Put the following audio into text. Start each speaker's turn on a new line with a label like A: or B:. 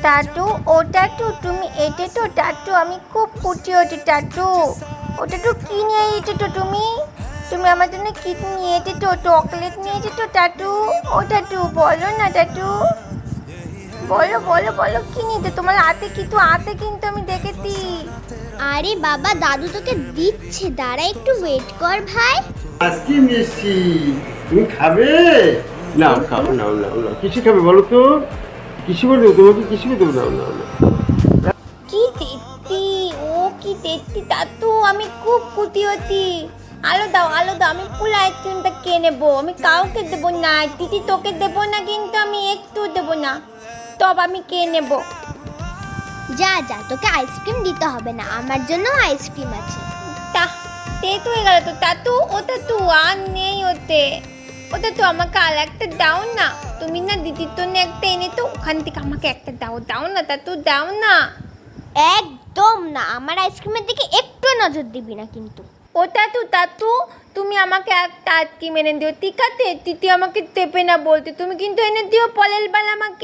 A: Tattoo, ও tattoo তুমি এটে তো টাটু, আমি খুব খুশি হচ্ছি টাটু। ও টাটু কি নিয়ে এসেছো তুমি? তুমি আমার জন্য কি নিয়ে এসেছো? চকলেট নিয়ে এসেছো টাটু? ও টাটু বলো না টাটু, বলো বলো বলো কি নিতে? তোমার হাতে কিন্তু আমি দেখেছি।
B: আরে বাবা, দাদু তোকে দিচ্ছে, দাঁড়া একটু ওয়েট কর ভাই।
C: আইসক্রিম এসছি, তুমি খাবে? নাও খাও, নাও নাও নাও। কিসে খাবে বলো তো? কিসে করে দেবো তোমাকে? কিসে করে দেবো? নাও নাও নাও।
A: কি তেত্তি, ও কি তেত্তি দাদু, আমি খুব খুশি হচ্ছি। আলো দাও আলো দাও, আমি পুরো আইসক্রিমটা খেয়ে নেবো, আমি কাউকে দেবো না। দিদি তোকে দেবো না, কিন্তু আমি একটু দেবো না, তবে আমি খেয়ে নেবো।
B: যা যা, তোকে আইসক্রিম দিতে হবে না, আমার জন্য আইসক্রিম আছে।
A: তা তেত হয়ে গেল তো দাদু, ওটা তো আর নেই ওতে। ওটা তো আমাকে আর একটা দাও না, তুমি না দিদির জন্য একটা এনে তো ওখান থেকে আমাকে একটা দাও, দাও না দাদু, দাও না।
B: একদম না, আমার আইসক্রিমের দিকে একটু নজর দিবি না কিন্তু।
A: ওটা তো দাদু, তুমি আমাকে একটা আইসক্রিম এনে দিও, ঠিক আছে? দিদি আমাকে দেবে না বলতে, তুমি কিন্তু এনে দিও পরের বেলা আমাকে।